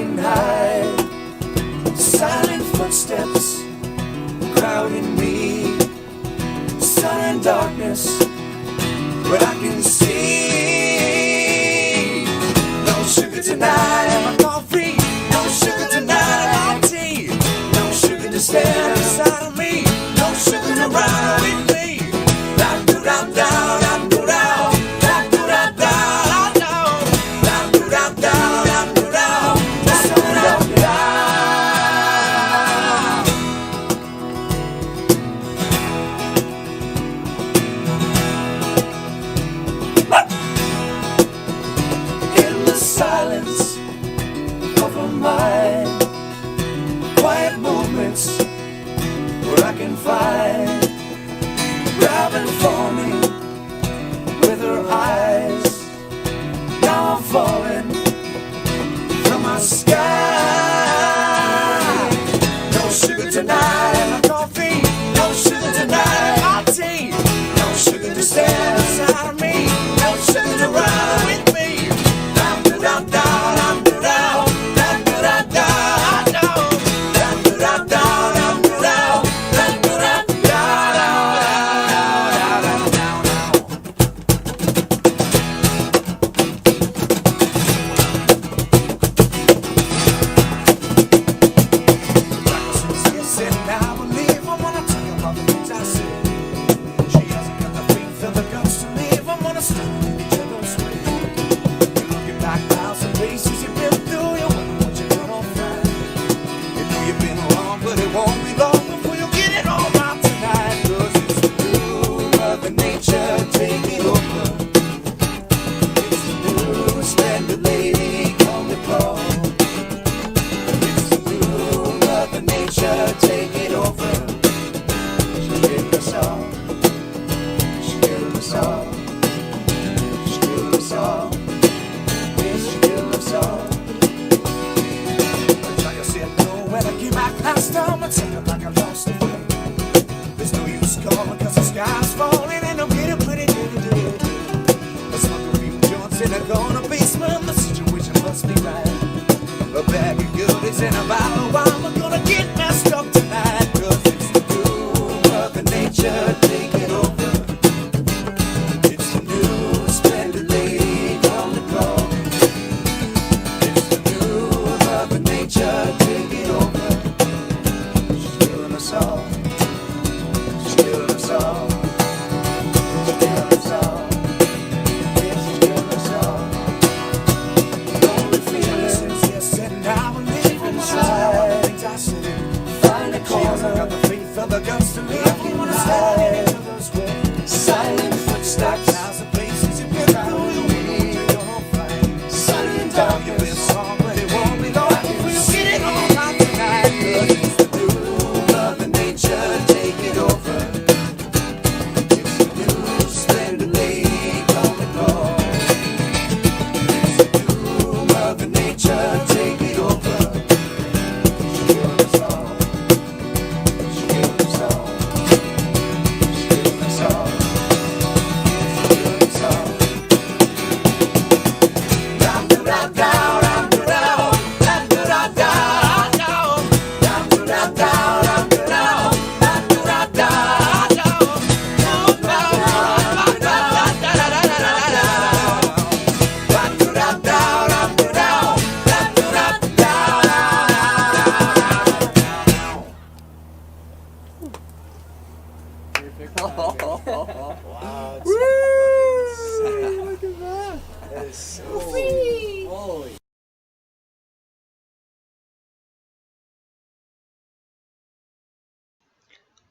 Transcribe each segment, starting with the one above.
can hide. Silent footsteps crowding me. Sun and darkness, but I can see. No sugar tonight in my coffee. No sugar tonight in my tea. No sugar to stand beside of me. No sugar to ride with me. Down, down, down, down, down, down, down, down, down, down, down, down, down, down. In the silence of her mind, quiet movements where I can find, grabbing for me with her eyes. Now I'm falling from my sky. No sugar tonight in my coffee. No sugar tonight in my tea. No sugar to stand beside of me. No sugar to ride with me. Down, down, down, down, down, down, down, down, down, down, down, down, down.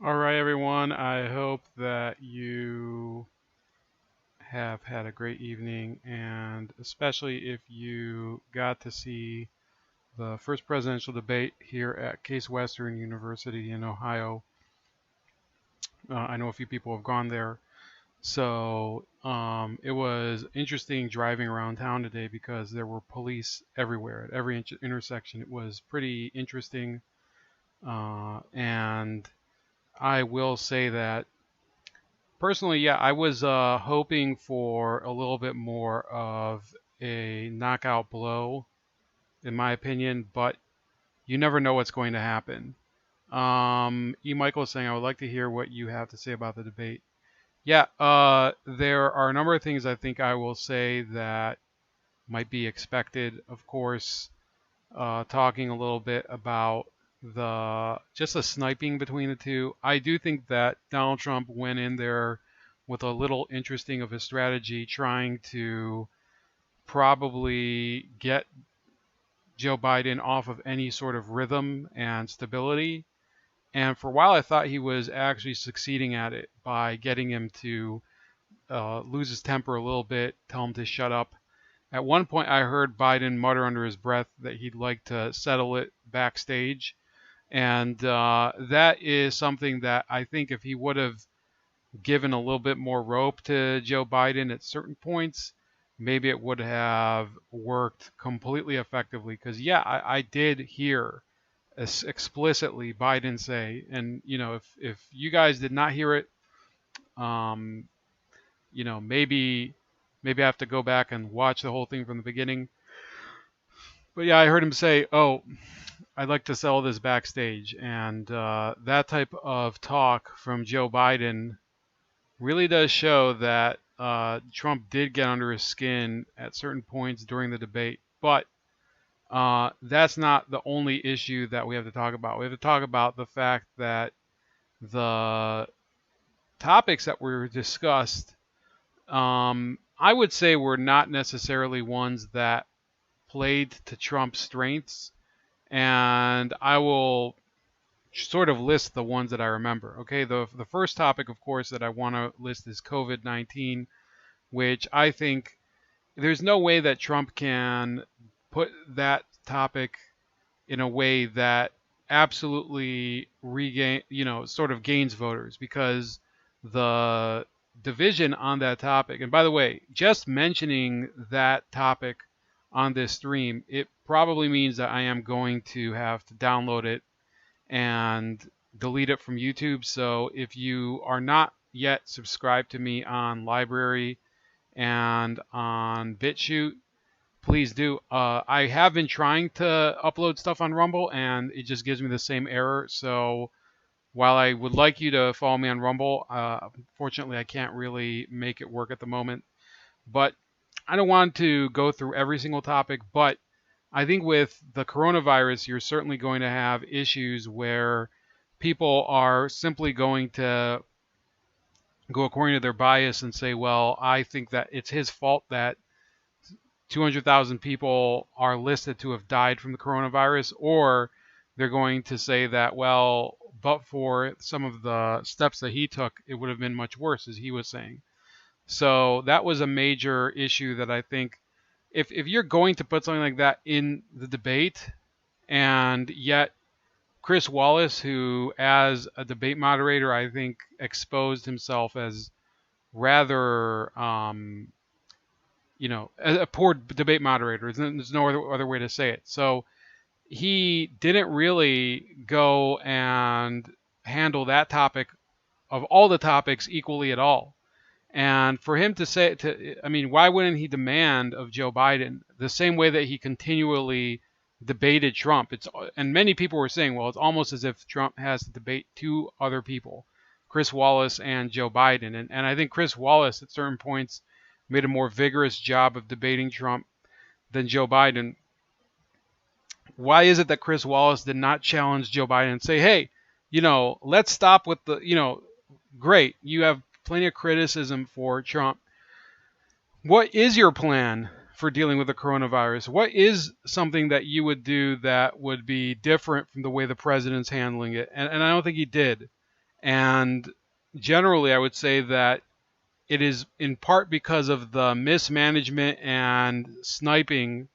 All right, everyone. I hope that you have had a great evening, and especially if you got to see the first presidential debate here at Case Western University in Ohio. I know a few people have gone there. So it was interesting driving around town today because there were police everywhere at every intersection. It was pretty interesting. And I will say that personally, yeah, I was hoping for a little bit more of a knockout blow in my opinion, but you never know what's going to happen. E. Michael is saying, I would like to hear what you have to say about the debate. Yeah, there are a number of things I think I will say that might be expected. Of course, talking a little bit about just the sniping between the two. I do think that Donald Trump went in there with a little interesting of a strategy, trying to probably get Joe Biden off of any sort of rhythm and stability. And for a while, I thought he was actually succeeding at it by getting him to lose his temper a little bit, tell him to shut up. At one point, I heard Biden mutter under his breath that he'd like to settle it backstage. And that is something that I think if he would have given a little bit more rope to Joe Biden at certain points, maybe it would have worked completely effectively. Because, yeah, I did hear explicitly Biden say, and, if you guys did not hear it, um, maybe I have to go back and watch the whole thing from the beginning. But yeah, I heard him say, "Oh, I'd like to sell this backstage," and that type of talk from Joe Biden really does show that Trump did get under his skin at certain points during the debate. But that's not the only issue that we have to talk about. We have to talk about the fact that the topics that were discussed, I would say, were not necessarily ones that played to Trump's strengths. And I will sort of list the ones that I remember. Okay, the first topic, of course, that I want to list is COVID-19, which I think there's no way that Trump can put that topic in a way that absolutely sort of gains voters, because the division on that topic, and by the way, just mentioning that topic on this stream, it probably means that I am going to have to download it and delete it from YouTube. So if you are not yet subscribed to me on Library and on BitChute, please do. I have been trying to upload stuff on Rumble, and it just gives me the same error. So while I would like you to follow me on Rumble, unfortunately I can't really make it work at the moment. But I don't want to go through every single topic, but I think with the coronavirus, you're certainly going to have issues where people are simply going to go according to their bias and say, well, I think that it's his fault that 200,000 people are listed to have died from the coronavirus, or they're going to say that, well, but for some of the steps that he took, it would have been much worse, as he was saying. So that was a major issue that I think if you're going to put something like that in the debate, and yet Chris Wallace, who as a debate moderator, I think exposed himself as rather, a poor debate moderator. There's no other way to say it. So he didn't really go and handle that topic of all the topics equally at all. And for him to say, why wouldn't he demand of Joe Biden the same way that he continually debated Trump? And many people were saying, well, it's almost as if Trump has to debate two other people, Chris Wallace and Joe Biden. And I think Chris Wallace at certain points made a more vigorous job of debating Trump than Joe Biden. Why is it that Chris Wallace did not challenge Joe Biden and say, hey, let's stop with great, you have plenty of criticism for Trump. What is your plan for dealing with the coronavirus? What is something that you would do that would be different from the way the president's handling it? And I don't think he did. And generally, I would say that it is in part because of the mismanagement and sniping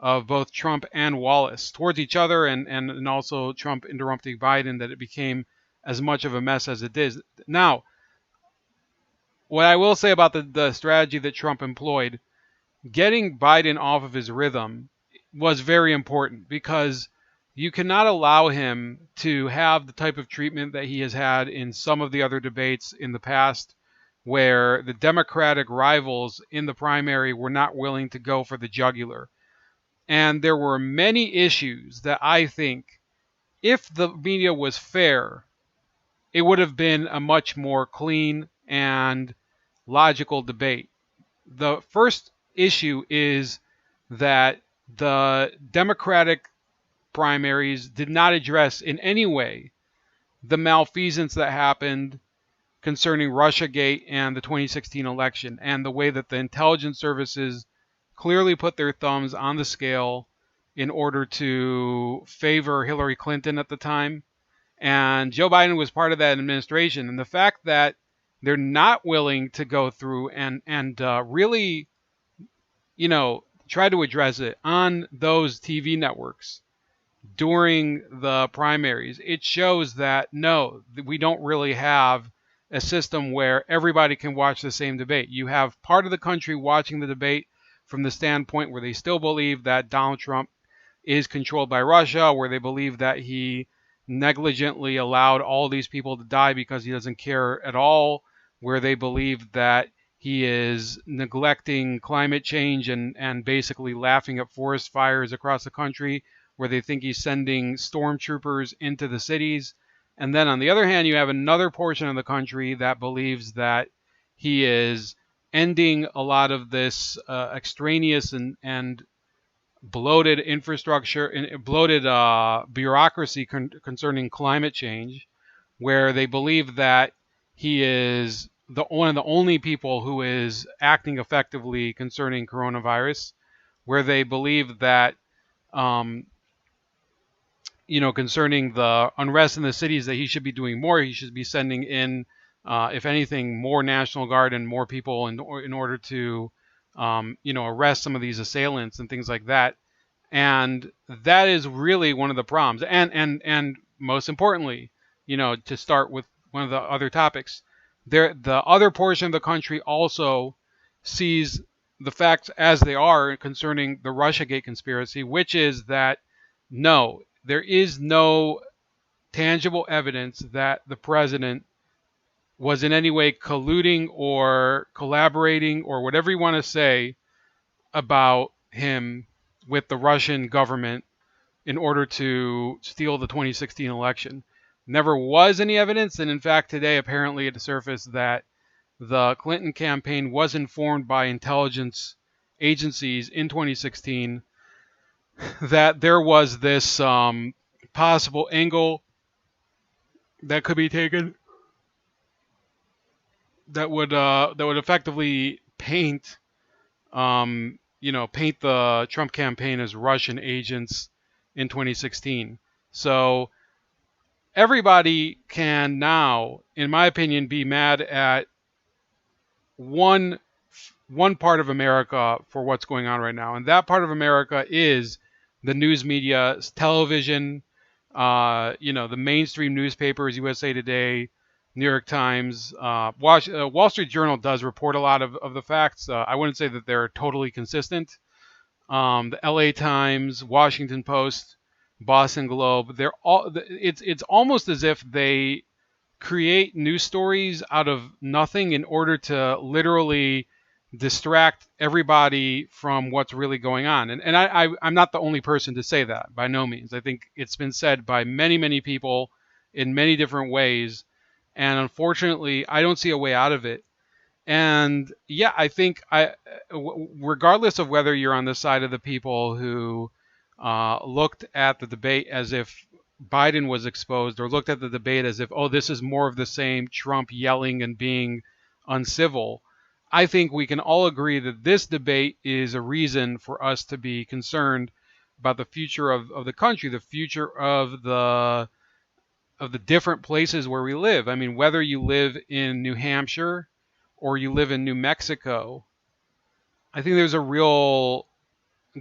of both Trump and Wallace towards each other, and also Trump interrupting Biden, that it became as much of a mess as it is. Now, what I will say about the strategy that Trump employed, getting Biden off of his rhythm was very important, because you cannot allow him to have the type of treatment that he has had in some of the other debates in the past, where the Democratic rivals in the primary were not willing to go for the jugular. And there were many issues that I think, if the media was fair, it would have been a much more clean and logical debate. The first issue is that the Democratic primaries did not address in any way the malfeasance that happened concerning Russiagate and the 2016 election, and the way that the intelligence services clearly put their thumbs on the scale in order to favor Hillary Clinton at the time. And Joe Biden was part of that administration. And the fact that they're not willing to go through and really, try to address it on those TV networks during the primaries, it shows that no, we don't really have a system where everybody can watch the same debate. You have part of the country watching the debate from the standpoint where they still believe that Donald Trump is controlled by Russia, where they believe that he negligently allowed all these people to die because he doesn't care at all, where they believe that he is neglecting climate change and basically laughing at forest fires across the country, where they think he's sending stormtroopers into the cities. And then on the other hand, you have another portion of the country that believes that he is ending a lot of this extraneous and bloated infrastructure and bloated bureaucracy concerning climate change, where they believe that he is one of the only people who is acting effectively concerning coronavirus, where they believe that concerning the unrest in the cities, that he should be doing more. He should be sending in, if anything, more National Guard and more people in order to, arrest some of these assailants and things like that. And that is really one of the problems. And most importantly, to start with one of the other topics, the other portion of the country also sees the facts as they are concerning the Russiagate conspiracy, which is that no, there is no tangible evidence that the president was in any way colluding or collaborating or whatever you want to say about him with the Russian government in order to steal the 2016 election. Never was any evidence, and in fact today apparently it surfaced that the Clinton campaign was informed by intelligence agencies in 2016 that there was this possible angle that could be taken that would effectively paint paint the Trump campaign as Russian agents in 2016. So everybody can now, in my opinion, be mad at one part of America for what's going on right now, and that part of America is the news media, television, the mainstream newspapers, USA Today, New York Times, Wall Street Journal does report a lot of the facts. I wouldn't say that they're totally consistent. The LA Times, Washington Post, Boston Globe, they're all. It's almost as if they create news stories out of nothing in order to literally distract everybody from what's really going on. And I'm not the only person to say that, by no means. I think it's been said by many, many people in many different ways. And unfortunately, I don't see a way out of it. And yeah, I think regardless of whether you're on the side of the people who looked at the debate as if Biden was exposed, or looked at the debate as if, oh, this is more of the same, Trump yelling and being uncivil, I think we can all agree that this debate is a reason for us to be concerned about the future of the country, the future of the different places where we live. I mean, whether you live in New Hampshire or you live in New Mexico, I think there's a real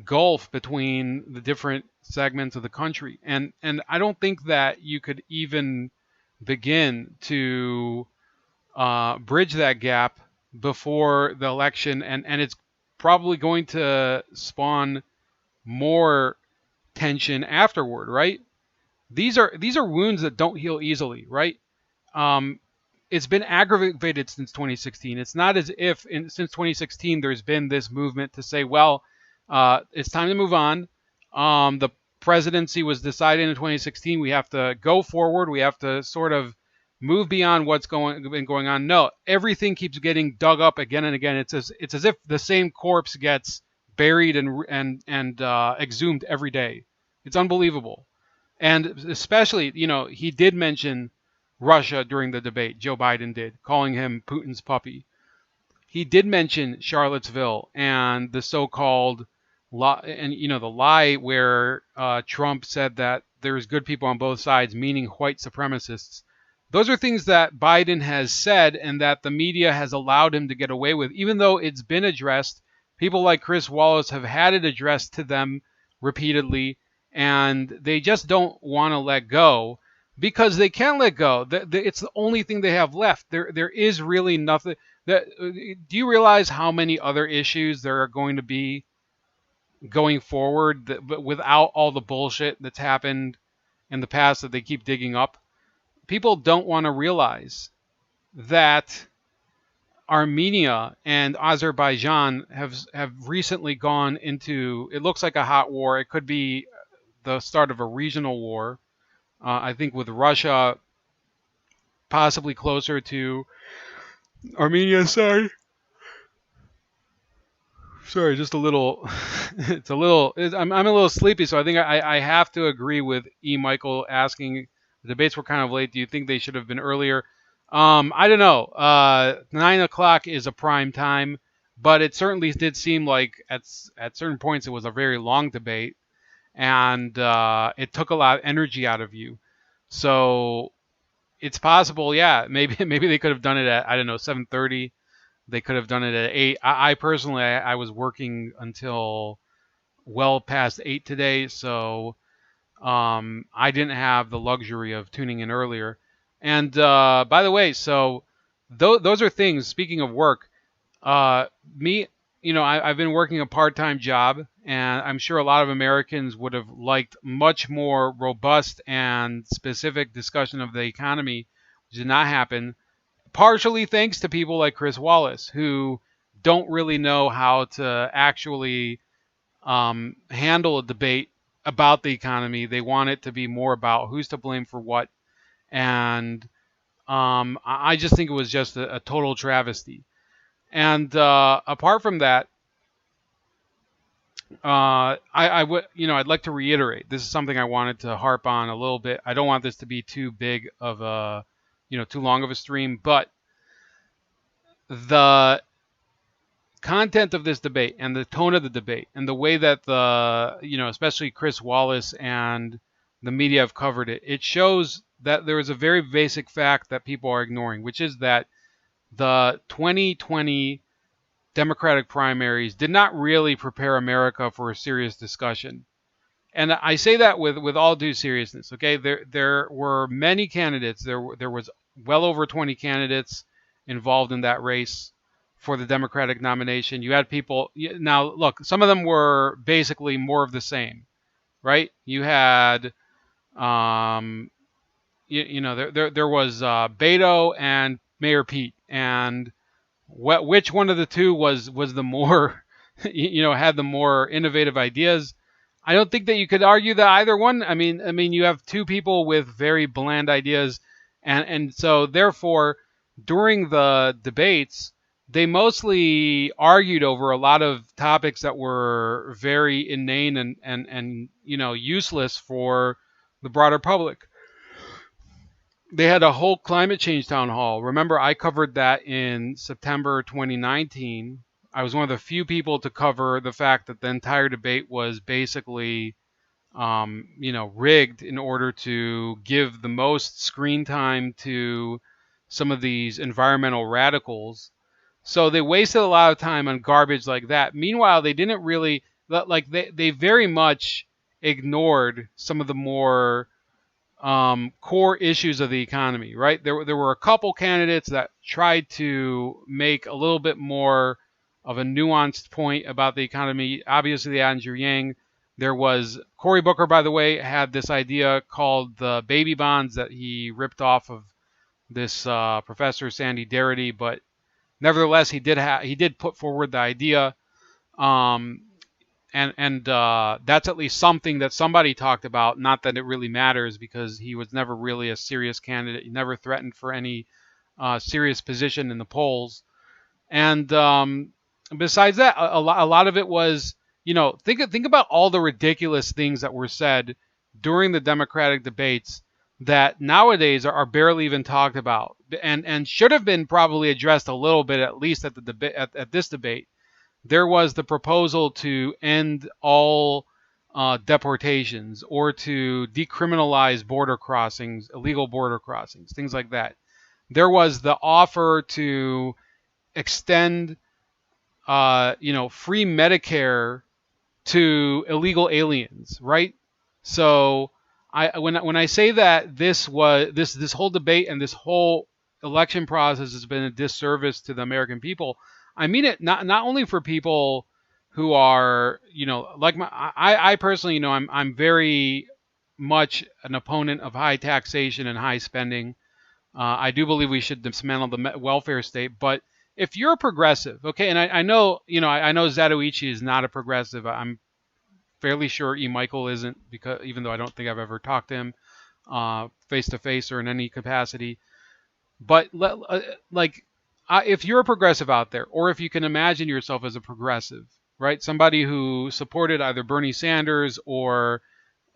gulf between the different segments of the country. And I don't think that you could even begin to bridge that gap before the election. And it's probably going to spawn more tension afterward, right? These are wounds that don't heal easily, right? It's been aggravated since 2016. It's not as if since 2016 there's been this movement to say, well, it's time to move on. The presidency was decided in 2016. We have to go forward. We have to sort of move beyond what's been going on. No, everything keeps getting dug up again and again. It's as if the same corpse gets buried and exhumed every day. It's unbelievable. And especially, he did mention Russia during the debate. Joe Biden did, calling him Putin's puppy. He did mention Charlottesville and the so-called lie, and the lie where Trump said that there's good people on both sides, meaning white supremacists. Those are things that Biden has said and that the media has allowed him to get away with, even though it's been addressed. People like Chris Wallace have had it addressed to them repeatedly, and they just don't want to let go because they can't let go. It's the only thing they have left. There is really nothing. Do you realize how many other issues there are going to be going forward but without all the bullshit that's happened in the past that they keep digging up? People don't want to realize that Armenia and Azerbaijan have recently gone into, it looks like a hot war. It could be the start of a regional war. I think with Russia possibly closer to Armenia. Sorry, just a little. It's a little. I'm a little sleepy, so I think I have to agree with E. Michael asking. The debates were kind of late. Do you think they should have been earlier? I don't know. 9 o'clock is a prime time, but it certainly did seem like at certain points it was a very long debate, and it took a lot of energy out of you. So it's possible, yeah. Maybe they could have done it at, I don't know, 7:30. They could have done it at 8. I personally, I was working until well past 8 today, so I didn't have the luxury of tuning in earlier. And by the way, so those are things. Speaking of work, me, I've been working a part-time job, and I'm sure a lot of Americans would have liked much more robust and specific discussion of the economy, which did not happen. Partially thanks to people like Chris Wallace, who don't really know how to actually handle a debate about the economy. They want it to be more about who's to blame for what. And I just think it was just a total travesty. And apart from that, I would, I'd like to reiterate. This is something I wanted to harp on a little bit. I don't want this to be too big of a, too long of a stream, but the content of this debate and the tone of the debate and the way that especially Chris Wallace and the media have covered it, it shows that there is a very basic fact that people are ignoring, which is that the 2020 Democratic primaries did not really prepare America for a serious discussion. And I say that with all due seriousness. Okay, there were many candidates. There was well over 20 candidates involved in that race for the Democratic nomination. You had people. Now, look, some of them were basically more of the same, right? You had, there was Beto and Mayor Pete, and which one of the two was the more, had the more innovative ideas? I don't think that you could argue that either one. I mean, you have two people with very bland ideas, and so therefore, during the debates, they mostly argued over a lot of topics that were very inane and useless for the broader public. They had a whole climate change town hall. Remember, I covered that in September 2019. I was one of the few people to cover the fact that the entire debate was basically, rigged in order to give the most screen time to some of these environmental radicals. So they wasted a lot of time on garbage like that. Meanwhile, they didn't really, they very much ignored some of the more core issues of the economy, right? There were a couple candidates that tried to make a little bit more of a nuanced point about the economy. Obviously, Andrew Yang. There was Cory Booker, by the way, had this idea called the baby bonds that he ripped off of this professor Sandy Darity, but nevertheless, he did put forward the idea. that's at least something that somebody talked about. Not that it really matters, because he was never really a serious candidate. He never threatened for any serious position in the polls. And besides that, a lot of it was, think about all the ridiculous things that were said during the Democratic debates that nowadays are barely even talked about, and should have been probably addressed a little bit, at least at the debate, at this debate. There was the proposal to end all deportations, or to decriminalize border crossings, illegal border crossings, things like that. There was the offer to extend, free Medicare to illegal aliens, right? So, when I say that this whole debate and this whole election process has been a disservice to the American people, I mean it not only for people who are, like I personally, I'm very much an opponent of high taxation and high spending. I do believe we should dismantle the welfare state. But if you're a progressive, okay, and I know, I know Zatoichi is not a progressive. I'm fairly sure E. Michael isn't, because even though I don't think I've ever talked to him face to face or in any capacity. But if you're a progressive out there, or if you can imagine yourself as a progressive, right? Somebody who supported either Bernie Sanders or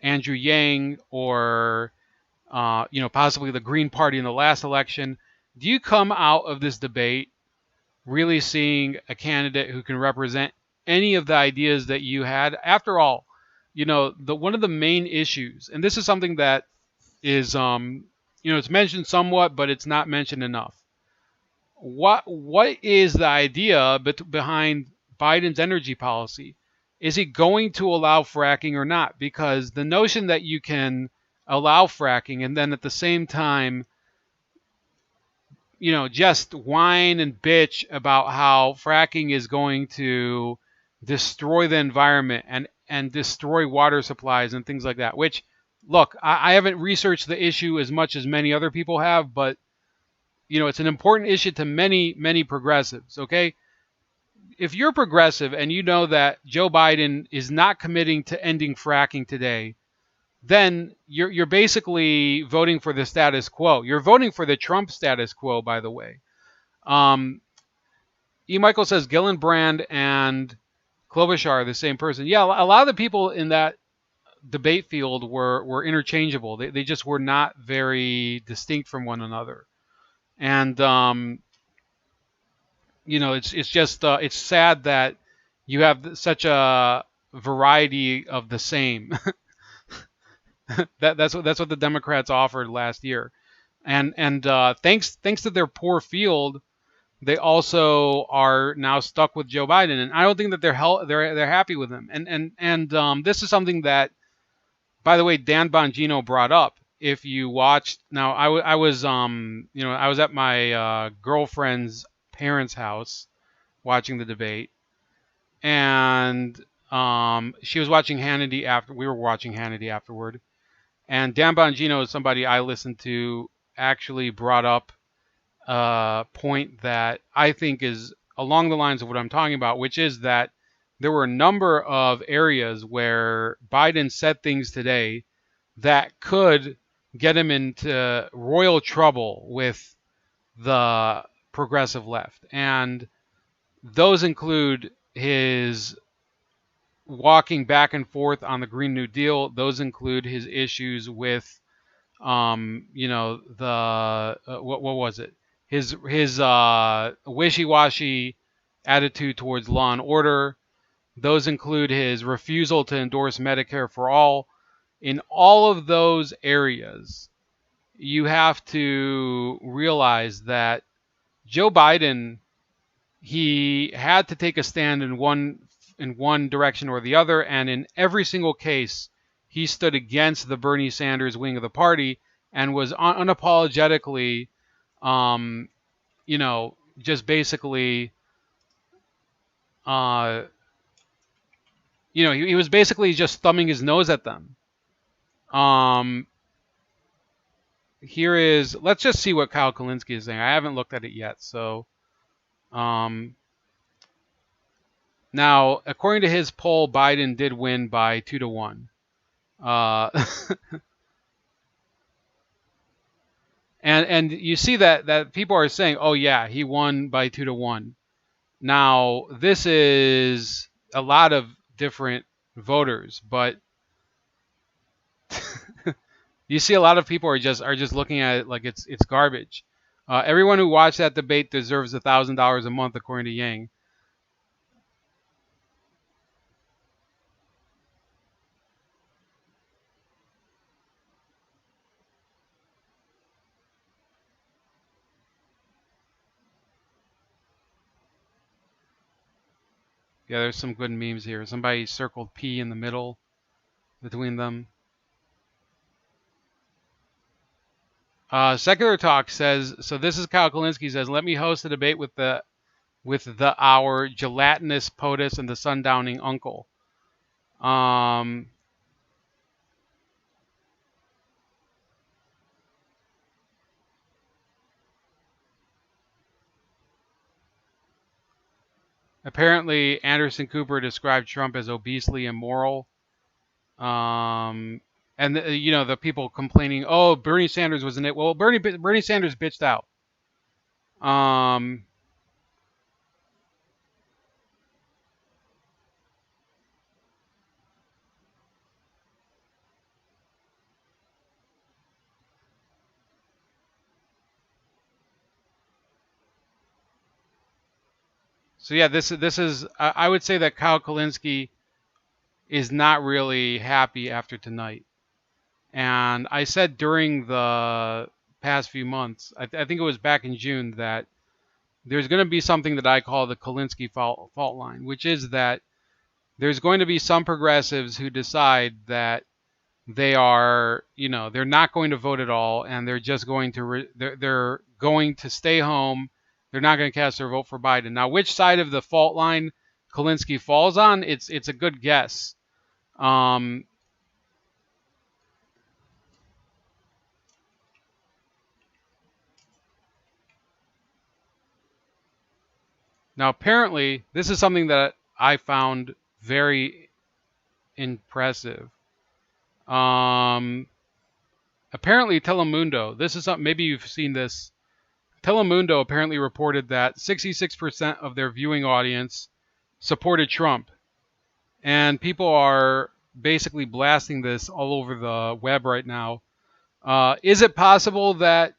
Andrew Yang, or possibly the Green Party in the last election. Do you come out of this debate really seeing a candidate who can represent any of the ideas that you had? After all, one of the main issues, and this is something that is, it's mentioned somewhat, but it's not mentioned enough. What is the idea behind Biden's energy policy? Is he going to allow fracking or not? Because the notion that you can allow fracking and then at the same time, just whine and bitch about how fracking is going to destroy the environment and destroy water supplies and things like that. Which, look, I haven't researched the issue as much as many other people have, but it's an important issue to many, many progressives. Okay, if you're progressive and you know that Joe Biden is not committing to ending fracking today, then you're basically voting for the status quo. You're voting for the Trump status quo, by the way. E. Michael says Gillibrand and Klobuchar are the same person. Yeah, a lot of the people in that debate field were interchangeable. They just were not very distinct from one another. And it's just it's sad that you have such a variety of the same. That's what the Democrats offered last year, and thanks to their poor field, they also are now stuck with Joe Biden, and I don't think that they're happy with him. And this is something that, by the way, Dan Bongino brought up. If you watched, now I was I was at my girlfriend's parents' house watching the debate, and she was watching Hannity after we were watching Hannity afterward. And Dan Bongino is somebody I listened to, actually brought up a point that I think is along the lines of what I'm talking about, which is that there were a number of areas where Biden said things today that could get him into royal trouble with the progressive left. And those include his walking back and forth on the Green New Deal. Those include his issues with, the what was it? His wishy-washy attitude towards law and order. Those include his refusal to endorse Medicare for all. In all of those areas, you have to realize that Joe Biden, he had to take a stand in one direction or the other, and in every single case, he stood against the Bernie Sanders wing of the party and was unapologetically, just basically, he was basically just thumbing his nose at them. Here is, let's just see what Kyle Kulinski is saying. I haven't looked at it yet, so, Now, according to his poll, Biden did win by 2-1. And you see that people are saying, oh yeah, he won by 2-1. Now, this is a lot of different voters, but you see a lot of people are just looking at it like it's garbage. Everyone who watched that debate deserves $1,000 a month, according to Yang. Yeah, there's some good memes here. Somebody circled P in the middle between them. Secular Talk says, so this is Kyle Kalinske says, let me host a debate with our gelatinous POTUS and the sundowning uncle. Apparently, Anderson Cooper described Trump as obesely immoral. And the people complaining, oh, Bernie Sanders wasn't it? Well, Bernie Sanders bitched out. So yeah, this is I would say that Kyle Kalinske is not really happy after tonight. And I said during the past few months, I think it was back in June, that there's going to be something that I call the Kalinske fault line, which is that there's going to be some progressives who decide that they are, they're not going to vote at all, and they're just going to they're going to stay home. They're not going to cast their vote for Biden. Now, which side of the fault line Kalinske falls on, it's a good guess. Now, apparently, this is something that I found very impressive. Apparently, Telemundo, this is something, maybe you've seen this. Telemundo apparently reported that 66% of their viewing audience supported Trump. And people are basically blasting this all over the web right now. Is it possible that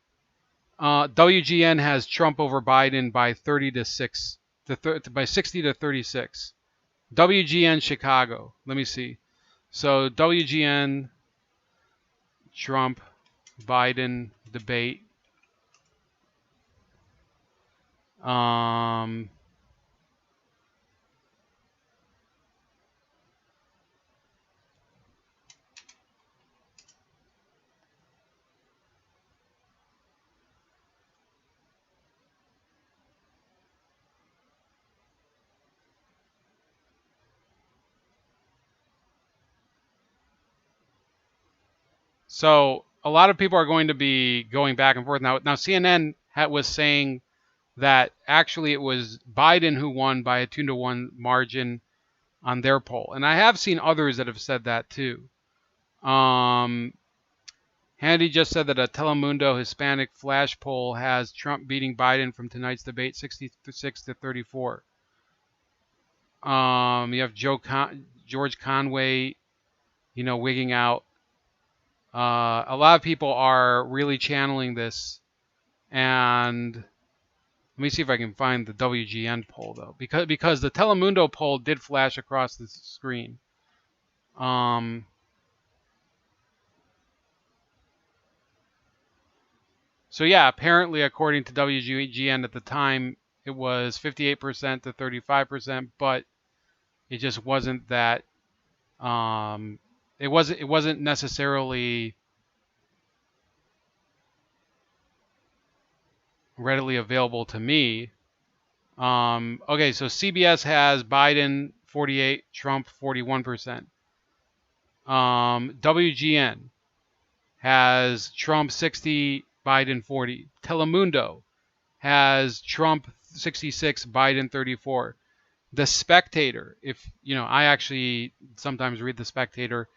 WGN has Trump over Biden by 30-6, by 60-36? WGN Chicago. Let me see. So WGN Trump Biden debate. So a lot of people are going to be going back and forth now. Now CNN was saying that actually it was Biden who won by a 2-1 margin on their poll, and I have seen others that have said that too. Hannity just said that a Telemundo Hispanic flash poll has Trump beating Biden from tonight's debate 66-34. You have George Conway, wigging out. A lot of people are really channeling this, and let me see if I can find the WGN poll though, because the Telemundo poll did flash across the screen. So yeah, apparently according to WGN at the time, it was 58% to 35%, but it just wasn't that. It wasn't necessarily readily available to me. Okay, so CBS has Biden 48, Trump 41%. WGN has Trump 60, Biden 40. Telemundo has Trump 66, Biden 34. The Spectator, if you know, I actually sometimes read The Spectator.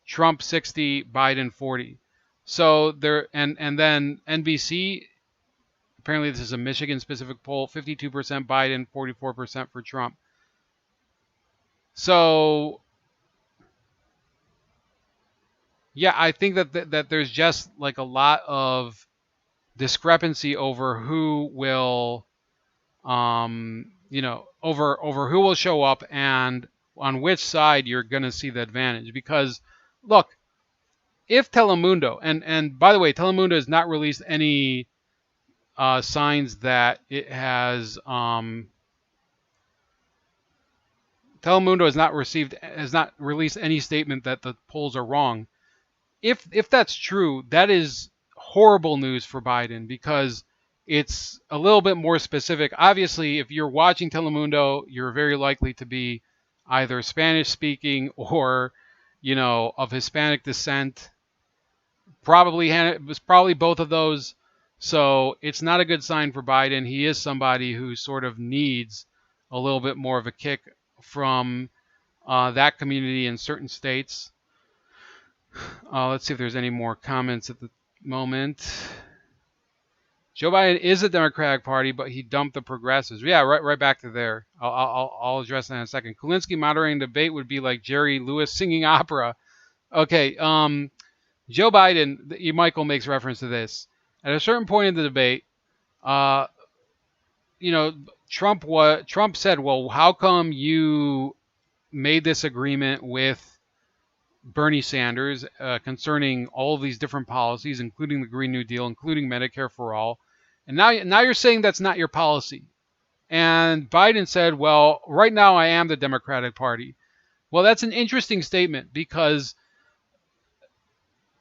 Trump 60, Biden 40. So there, and then NBC. Apparently, this is a Michigan specific poll: 52% Biden, 44% for Trump. So yeah, I think that there's just like a lot of discrepancy over who will, over who will show up and on which side you're going to see the advantage. Because look, if Telemundo, and by the way, Telemundo has not released any signs that it has. Telemundo has not released any statement that the polls are wrong. If that's true, that is horrible news for Biden because it's a little bit more specific. Obviously, if you're watching Telemundo, you're very likely to be either Spanish speaking or, of Hispanic descent. It was probably both of those. So it's not a good sign for Biden. He is somebody who sort of needs a little bit more of a kick from that community in certain states. Let's see if there's any more comments at the moment. Joe Biden is a Democratic Party, but he dumped the progressives. Yeah, right back to there. I'll address that in a second. Kulinski moderating debate would be like Jerry Lewis singing opera. Okay, Joe Biden, Michael makes reference to this. At a certain point in the debate, uh, Trump said, well, how come you made this agreement with Bernie Sanders concerning all of these different policies, including the Green New Deal, including Medicare for all, and now you're saying that's not your policy. And Biden said, well, right now I am the Democratic Party. Well, that's an interesting statement because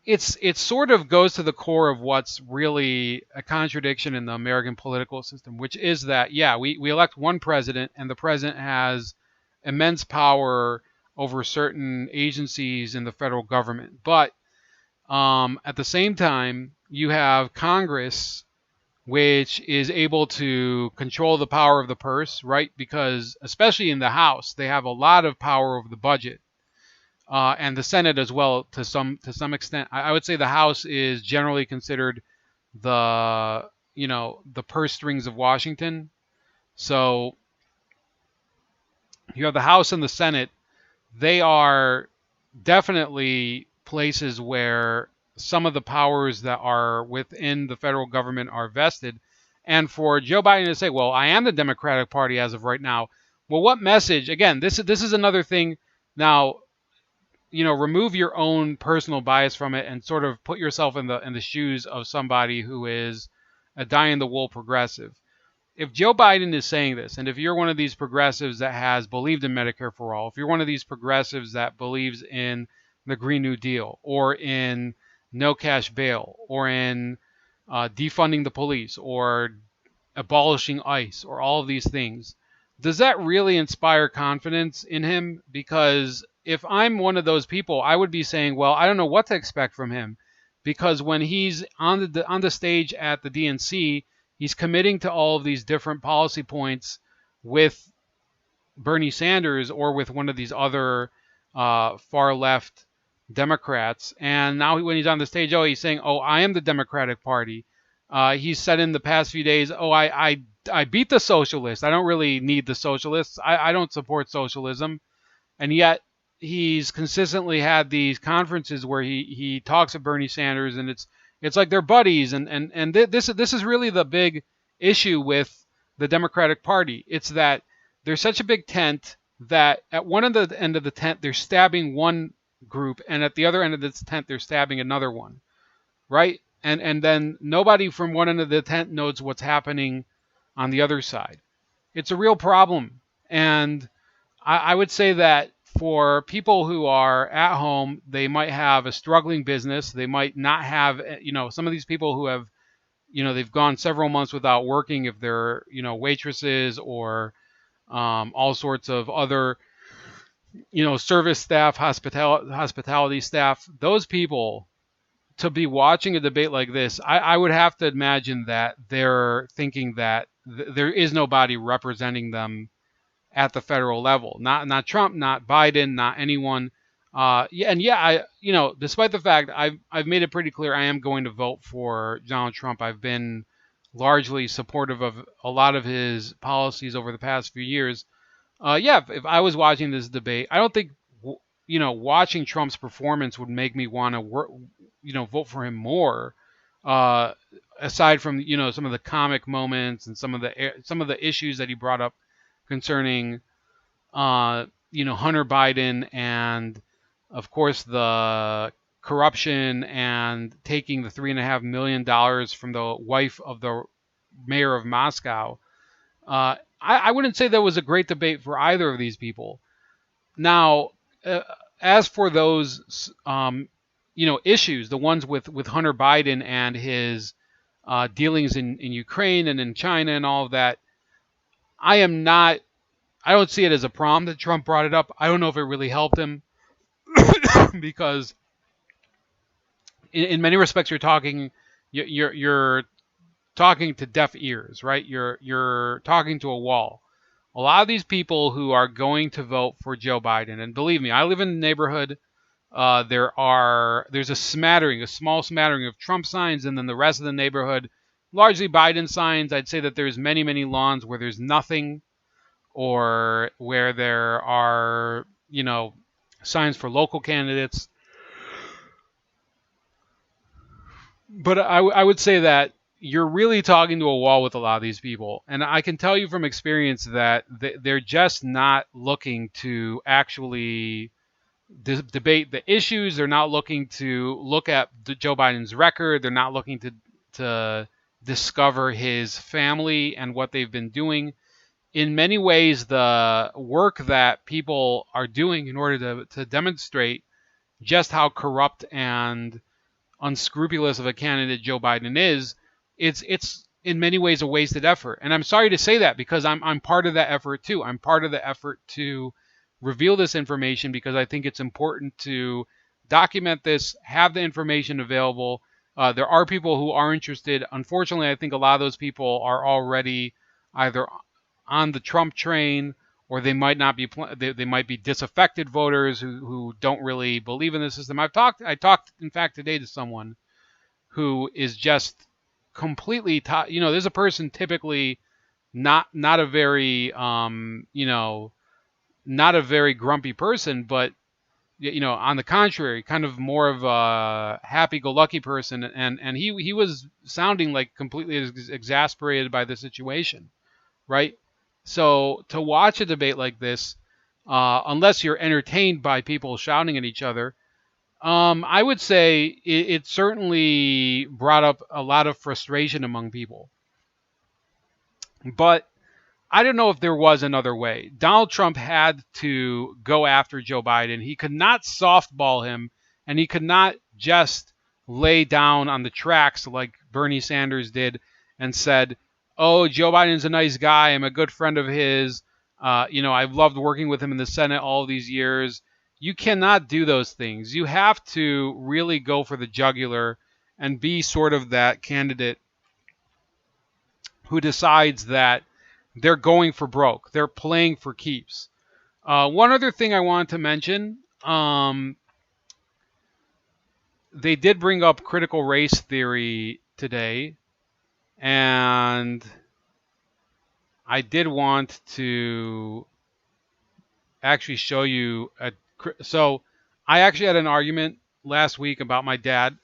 it sort of goes to the core of what's really a contradiction in the American political system, which is that, yeah, we elect one president, and the president has immense power over certain agencies in the federal government. But at the same time, you have Congress, which is able to control the power of the purse, right? Because especially in the House, they have a lot of power over the budget. And the Senate as well, to some extent. I would say the House is generally considered the purse strings of Washington. So you have the House and the Senate. They are definitely places where some of the powers that are within the federal government are vested. And for Joe Biden to say, well, I am the Democratic Party as of right now. Well, what message? Again, this is another thing. Now, remove your own personal bias from it and sort of put yourself in the shoes of somebody who is a dyed-in-the-wool progressive. If Joe Biden is saying this, and if you're one of these progressives that has believed in Medicare for all, if you're one of these progressives that believes in the Green New Deal, or in no cash bail, or in defunding the police, or abolishing ICE, or all of these things, does that really inspire confidence in him? Because if I'm one of those people, I would be saying, well, I don't know what to expect from him, because when he's on the stage at the DNC, he's committing to all of these different policy points with Bernie Sanders or with one of these other far left Democrats. And now when he's on the stage, he's saying, I am the Democratic Party. He's said in the past few days, I beat the socialists. I don't really need the socialists. I don't support socialism. And yet he's consistently had these conferences where he talks of Bernie Sanders, and it's like they're buddies. And this is really the big issue with the Democratic Party. It's that there's such a big tent that at one end of the tent they're stabbing one group, and at the other end of the tent they're stabbing another one, right? And then nobody from one end of the tent knows what's happening on the other side. It's a real problem. And I would say that for people who are at home, they might have a struggling business. They might not have, some of these people who have, they've gone several months without working, if they're, waitresses or all sorts of other, service staff, hospitality staff, those people, to be watching a debate like this, I would have to imagine that they're thinking that there is nobody representing them at the federal level. Not Trump, not Biden, not anyone. Despite the fact I've made it pretty clear I am going to vote for Donald Trump. I've been largely supportive of a lot of his policies over the past few years. If I was watching this debate, I don't think watching Trump's performance would make me want to vote for him more. Uh, Aside from some of the comic moments and some of the issues that he brought up concerning Hunter Biden and of course the corruption and taking the $3.5 million from the wife of the mayor of Moscow. I wouldn't say that was a great debate for either of these people. Now, as for those issues, the ones with Hunter Biden and his dealings in Ukraine and in China and all of that, I don't see it as a problem that Trump brought it up. I don't know if it really helped him because in many respects you're talking to deaf ears, right? You're talking to a wall. A lot of these people who are going to vote for Joe Biden, and believe me, I live in a neighborhood. There's a small smattering of Trump signs, and then the rest of the neighborhood, largely Biden signs. I'd say that there's many lawns where there's nothing, or where there are signs for local candidates. But I would say that you're really talking to a wall with a lot of these people. And I can tell you from experience that they're just not looking to actually debate the issues. They're not looking to look at Joe Biden's record. They're not looking to discover his family and what they've been doing. In many ways, the work that people are doing in order to demonstrate just how corrupt and unscrupulous of a candidate Joe Biden is, it's in many ways a wasted effort. And I'm sorry to say that because I'm part of that effort too. I'm part of the effort to reveal this information because I think it's important to document this, have the information available. There are people who are interested. Unfortunately, I think a lot of those people are already either on the Trump train, or they might not be. They might be disaffected voters who don't really believe in the system. I talked, in fact, today to someone who is just completely. There's a person typically not a very not a very grumpy person, but on the contrary, kind of more of a happy-go-lucky person, and he was sounding like completely exasperated by the situation, right? So to watch a debate like this, unless you're entertained by people shouting at each other, I would say it certainly brought up a lot of frustration among people. But I don't know if there was another way. Donald Trump had to go after Joe Biden. He could not softball him, and he could not just lay down on the tracks like Bernie Sanders did and said, "Oh, Joe Biden's a nice guy. I'm a good friend of his. I've loved working with him in the Senate all these years." You cannot do those things. You have to really go for the jugular and be sort of that candidate who decides that they're going for broke. They're playing for keeps. One other thing I wanted to mention, they did bring up critical race theory today, and I did want to actually show you so I actually had an argument last week about my dad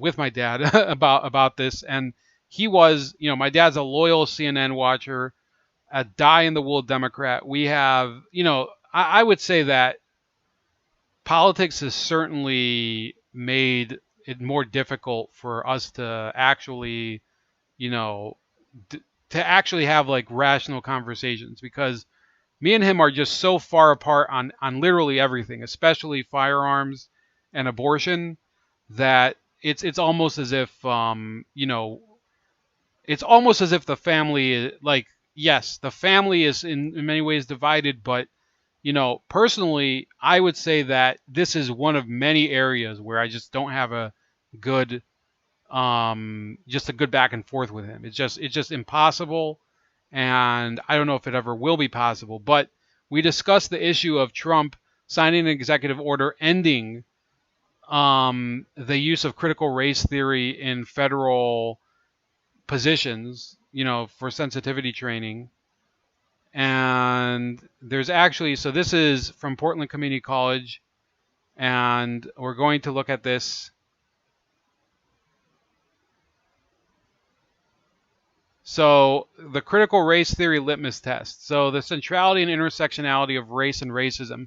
with my dad about this, and he was, my dad's a loyal CNN watcher, a die-in-the-wool Democrat. We have, I would say that politics has certainly made it more difficult for us to actually, to actually have like rational conversations, because me and him are just so far apart on literally everything, especially firearms and abortion, that it's almost as if it's almost as if the family, like, yes, the family is in many ways divided, but personally, I would say that this is one of many areas where I just don't have a good just a good back and forth with him. It's just impossible, and I don't know if it ever will be possible. But we discussed the issue of Trump signing an executive order ending the use of critical race theory in federal positions, for sensitivity training. And there's actually, so this is from Portland Community College, and we're going to look at this. So the critical race theory litmus test. So the centrality and intersectionality of race and racism.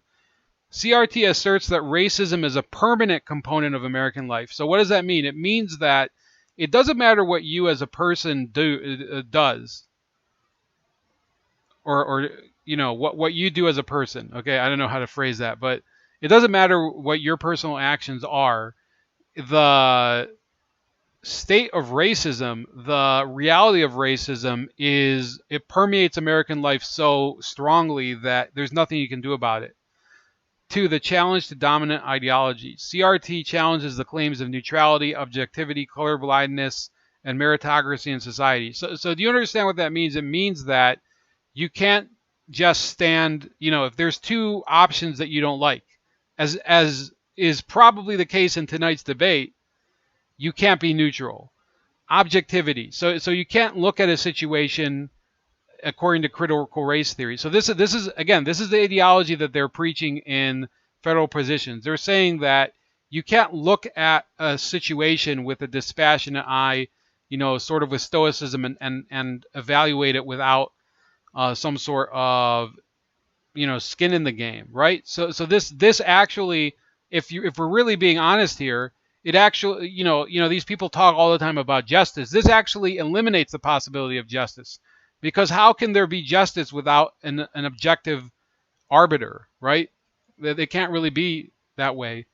CRT asserts that racism is a permanent component of American life. So what does that mean? It means that it doesn't matter what you as a person does, or what you do as a person. Okay, I don't know how to phrase that, but it doesn't matter what your personal actions are. The state of racism, the reality of racism, is it permeates American life so strongly that there's nothing you can do about it. 2. The challenge to dominant ideology. CRT challenges the claims of neutrality, objectivity, colorblindness, and meritocracy in society. So do you understand what that means? It means that you can't just stand, if there's two options that you don't like, as is probably the case in tonight's debate, you can't be neutral. Objectivity. So you can't look at a situation according to critical race theory. So this is the ideology that they're preaching in federal positions. They're saying that you can't look at a situation with a dispassionate eye, sort of with stoicism and evaluate it without some sort of skin in the game, right? So this actually, if we're really being honest here, it actually, these people talk all the time about justice. This actually eliminates the possibility of justice, because how can there be justice without an objective arbiter, right? They can't really be that way.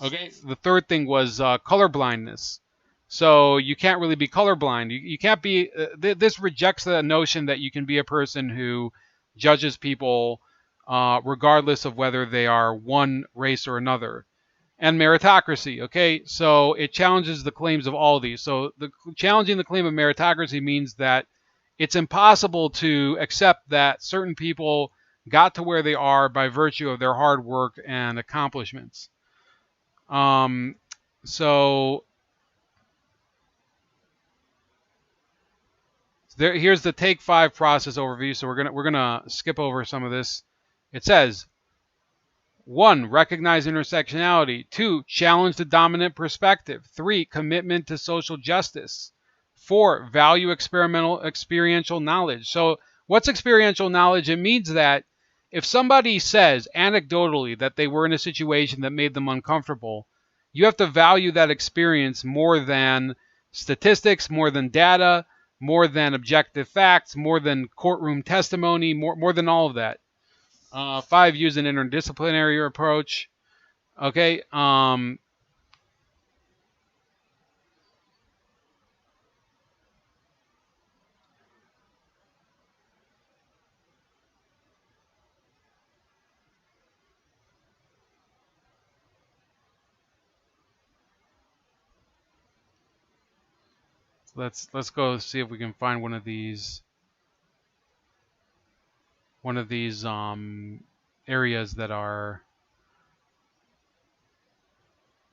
Okay. The third thing was colorblindness. So you can't really be colorblind. You can't be. This rejects the notion that you can be a person who judges people regardless of whether they are one race or another. And meritocracy. Okay, so it challenges the claims of all of these. So challenging the claim of meritocracy means that it's impossible to accept that certain people got to where they are by virtue of their hard work and accomplishments. So here's the Take 5 process overview. So we're gonna skip over some of this. It says, 1. Recognize intersectionality. 2. Challenge the dominant perspective. 3. Commitment to social justice. 4. Value experiential knowledge. So what's experiential knowledge? It means that if somebody says anecdotally that they were in a situation that made them uncomfortable, you have to value that experience more than statistics, more than data, more than objective facts, more than courtroom testimony, more than all of that. 5, use an interdisciplinary approach. Okay. Let's go see if we can find one of these areas that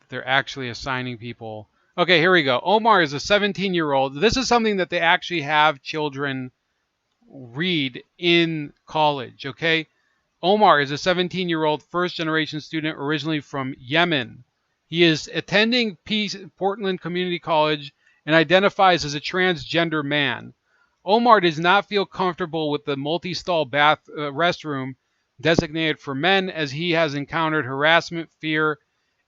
they're actually assigning people. Okay, here we go. Omar is a 17-year-old. This is something that they actually have children read in college, okay? Omar is a 17-year-old first-generation student originally from Yemen. He is attending Portland Community College and identifies as a transgender man. Omar does not feel comfortable with the multi-stall restroom designated for men, as he has encountered harassment, fear,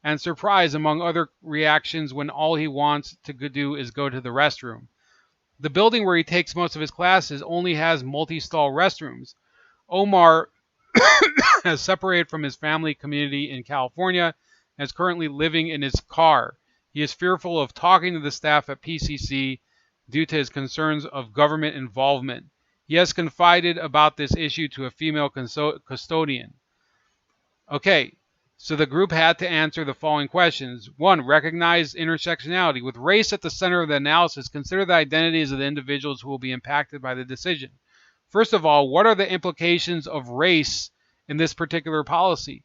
and surprise among other reactions when all he wants to do is go to the restroom. The building where he takes most of his classes only has multi-stall restrooms. Omar has separated from his family community in California and is currently living in his car. He is fearful of talking to the staff at PCC due to his concerns of government involvement. He has confided about this issue to a female custodian. Okay, so the group had to answer the following questions. 1. Recognize intersectionality. With race at the center of the analysis, consider the identities of the individuals who will be impacted by the decision. First of all, what are the implications of race in this particular policy,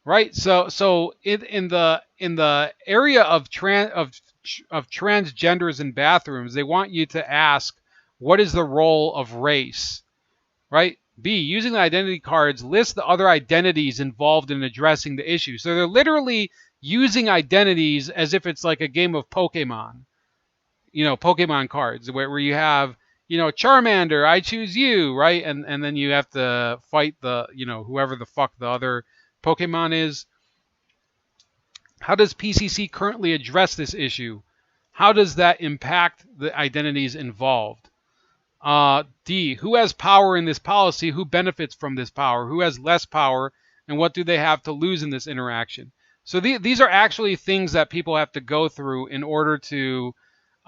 right? So in the area of transgenders in bathrooms, they want you to ask, what is the role of race, right? B, using the identity cards, list the other identities involved in addressing the issue. So they're literally using identities as if it's like a game of Pokemon, Pokemon cards where you have, Charmander, I choose you, right? And then you have to fight the, whoever the fuck the other Pokemon is. How does PCC currently address this issue? How does that impact the identities involved? D, who has power in this policy? Who benefits from this power? Who has less power? And what do they have to lose in this interaction? So these are actually things that people have to go through in order to,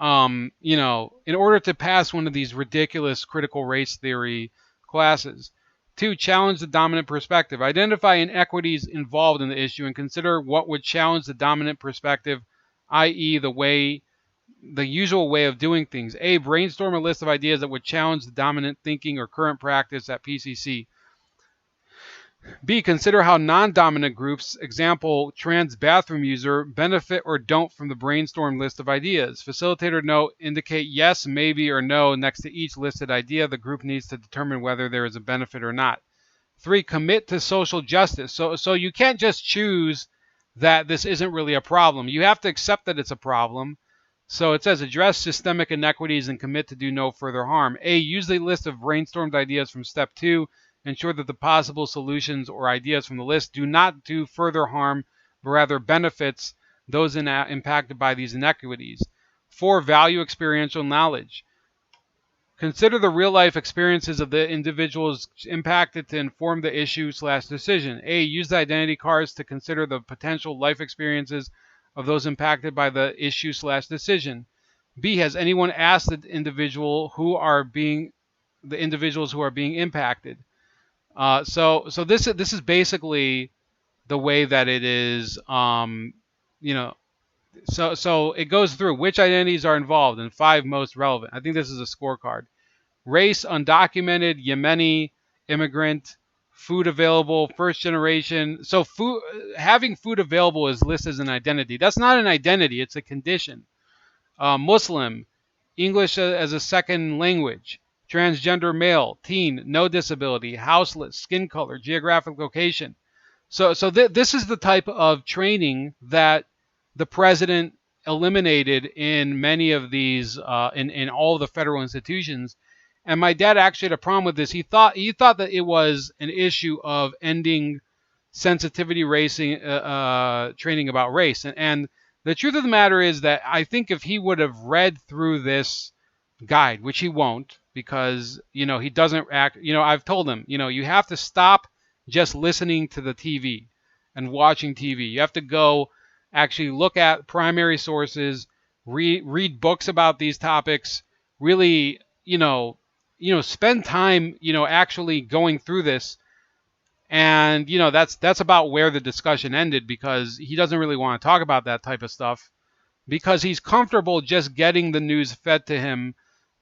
in order to pass one of these ridiculous critical race theory classes. 2, challenge the dominant perspective. Identify inequities involved in the issue and consider what would challenge the dominant perspective, i.e. the usual way of doing things. A, brainstorm a list of ideas that would challenge the dominant thinking or current practice at PCC. B, consider how non-dominant groups, example, trans bathroom user, benefit or don't from the brainstorm list of ideas. Facilitator note, indicate yes, maybe, or no next to each listed idea. The group needs to determine whether there is a benefit or not. 3, commit to social justice. So you can't just choose that this isn't really a problem. You have to accept that it's a problem. So it says address systemic inequities and commit to do no further harm. A, use the list of brainstormed ideas from step 2. Ensure that the possible solutions or ideas from the list do not do further harm, but rather benefits those impacted by these inequities. 4, value experiential knowledge. Consider the real-life experiences of the individuals impacted to inform the issue/decision. A, use the identity cards to consider the potential life experiences of those impacted by the issue/decision. B, has anyone asked the individuals who are being impacted? So this is basically the way that it is. So it goes through which identities are involved and 5 most relevant. I think this is a scorecard. Race, undocumented, Yemeni, immigrant, food available, first generation. So having food available is listed as an identity. That's not an identity, it's a condition. Muslim, English as a second language, transgender male, teen, no disability, houseless, skin color, geographic location. So this is the type of training that the president eliminated in many of these, in all the federal institutions. And my dad actually had a problem with this. He thought that it was an issue of ending sensitivity racing training about race. And the truth of the matter is that I think if he would have read through this guide, which he won't, because he doesn't act. I've told him, you have to stop just listening to the TV and watching TV. You have to go actually look at primary sources, read books about these topics, really, spend time, actually going through this. And, that's about where the discussion ended, because he doesn't really want to talk about that type of stuff because he's comfortable just getting the news fed to him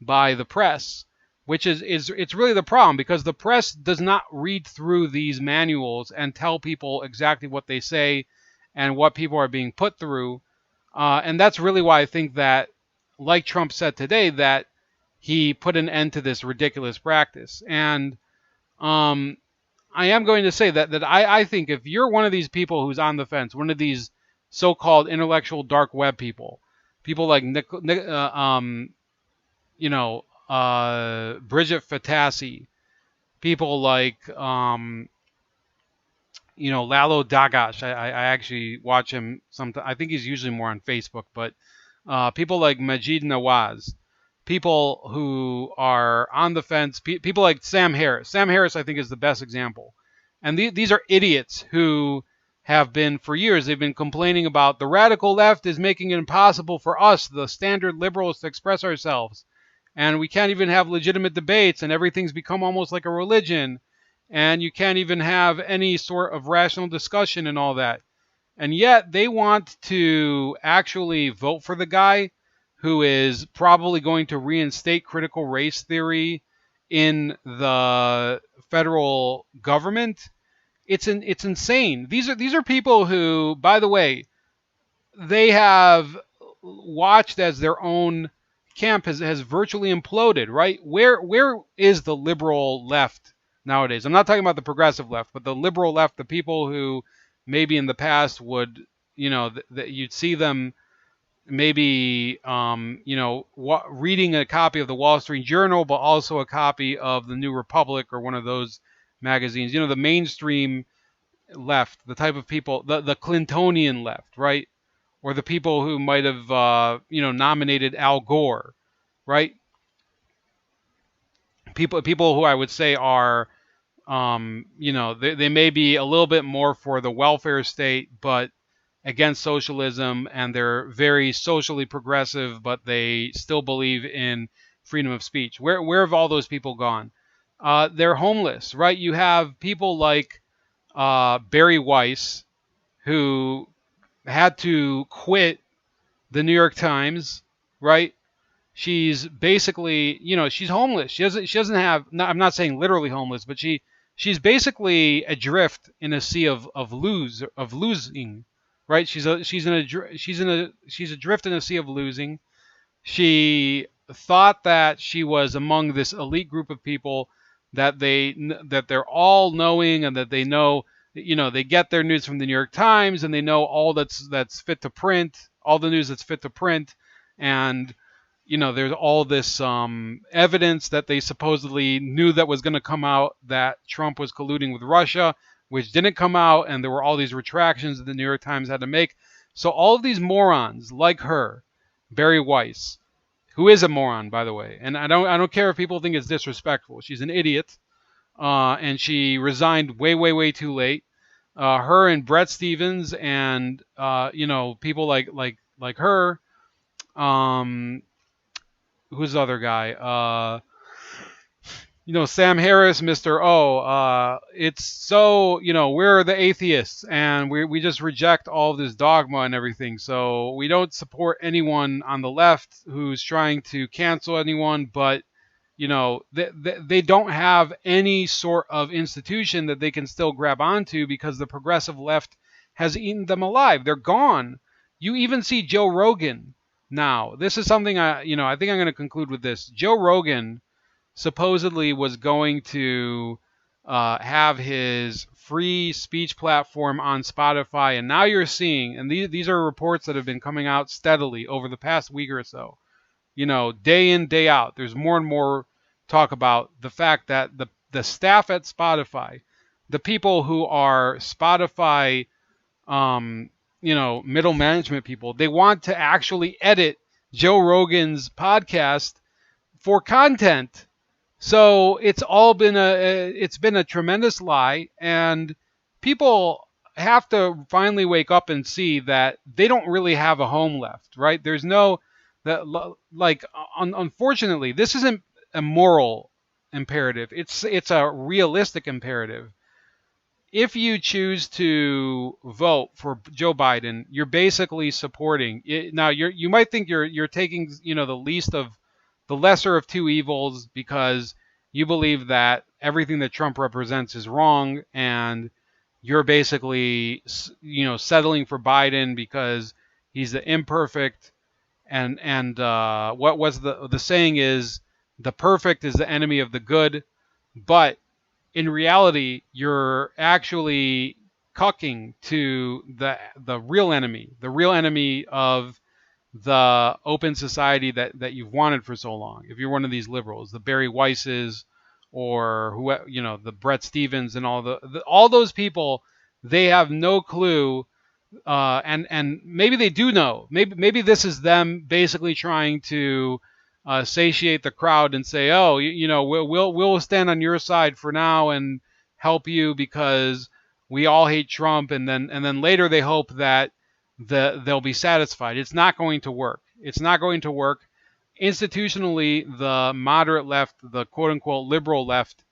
by the press, which it's really the problem, because the press does not read through these manuals and tell people exactly what they say and what people are being put through. And that's really why I think that, like Trump said today, that he put an end to this ridiculous practice. And I am going to say that I think if you're one of these people who's on the fence, one of these so-called intellectual dark web people like Bridget Fatasi, people like Lalo Dagash. I actually watch him sometimes. I think he's usually more on Facebook, but people like Majid Nawaz, people who are on the fence, people like Sam Harris. Sam Harris, I think, is the best example. And these are idiots who have been, for years, they've been complaining about the radical left is making it impossible for us, the standard liberals, to express ourselves. And we can't even have legitimate debates, and everything's become almost like a religion. And you can't even have any sort of rational discussion and all that. And yet they want to actually vote for the guy who is probably going to reinstate critical race theory in the federal government. It's insane. These are people who, by the way, they have watched as their own camp has virtually imploded, right? Where is the liberal left nowadays? I'm not talking about the progressive left, but the liberal left, the people who maybe in the past would, that you'd see them maybe, reading a copy of the Wall Street Journal, but also a copy of the New Republic or one of those magazines. The mainstream left, the type of people, the Clintonian left, right? Or the people who might have, nominated Al Gore, right? People who I would say are, they may be a little bit more for the welfare state, but against socialism, and they're very socially progressive, but they still believe in freedom of speech. Where have all those people gone? They're homeless, right? You have people like Barry Weiss, who had to quit the New York Times, right? She's basically, she's homeless. She doesn't have. I'm not saying literally homeless, but she's basically adrift in a sea of losing, right? She's adrift in a sea of losing. She thought that she was among this elite group of people that they're all knowing, and that they know, they get their news from the New York Times, and they know all that's fit to print, all the news that's fit to print, and there's all this evidence that they supposedly knew that was going to come out, that Trump was colluding with Russia, which didn't come out, and there were all these retractions that the New York Times had to make. So all of these morons like her, Barry Weiss, who is a moron, by the way, and I don't care if people think it's disrespectful. She's an idiot, and she resigned way, way, way too late. Her and Brett Stevens and people like her. Who's the other guy? Sam Harris, Mr. O. It's so, we're the atheists, and we just reject all of this dogma and everything. So we don't support anyone on the left who's trying to cancel anyone, but they don't have any sort of institution that they can still grab onto, because the progressive left has eaten them alive. They're gone. You even see Joe Rogan now. This is something I think I'm going to conclude with this. Joe Rogan supposedly was going to have his free speech platform on Spotify, and now you're seeing, and these are reports that have been coming out steadily over the past week or so, day in, day out, there's more and more talk about the fact that the staff at Spotify, the people who are Spotify, middle management people, they want to actually edit Joe Rogan's podcast for content. So it's been a tremendous lie, and people have to finally wake up and see that they don't really have a home left, right? There's no unfortunately, this isn't a moral imperative. It's a realistic imperative. If you choose to vote for Joe Biden, you're basically supporting it. Now you might think you're taking the lesser of two evils, because you believe that everything that Trump represents is wrong, and you're basically settling for Biden because he's the imperfect, and what was the saying is, the perfect is the enemy of the good. But in reality, you're actually cucking to the real enemy of the open society that you've wanted for so long. If you're one of these liberals, the Barry Weisses, or the Brett Stevens, and all those people, they have no clue, and maybe they do know. Maybe this is them basically trying to satiate the crowd and say, oh, we'll stand on your side for now and help you because we all hate Trump, and then later they hope that they'll be satisfied. It's not going to work. It's not going to work. Institutionally, the moderate left, the quote-unquote liberal left,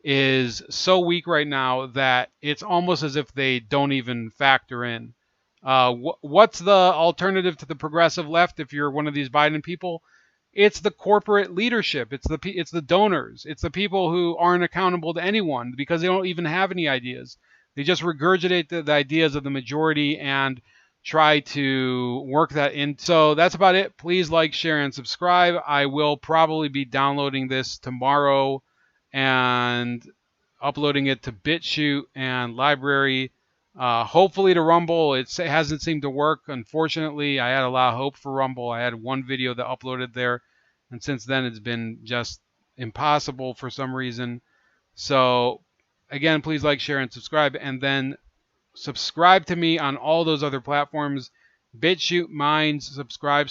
is so weak right now that it's almost as if they don't even factor in. What's the alternative to the progressive left if you're one of these Biden people? It's the corporate leadership. It's the donors. It's the people who aren't accountable to anyone because they don't even have any ideas. They just regurgitate the ideas of the majority and try to work that in. So that's about it. Please like, share, and subscribe. I will probably be downloading this tomorrow and uploading it to BitChute and Library. Hopefully to Rumble. It hasn't seemed to work. Unfortunately, I had a lot of hope for Rumble. I had one video that uploaded there, and since then it's been just impossible for some reason. So again, please like, share, and subscribe, and then subscribe to me on all those other platforms. BitChute, Minds, subscribe.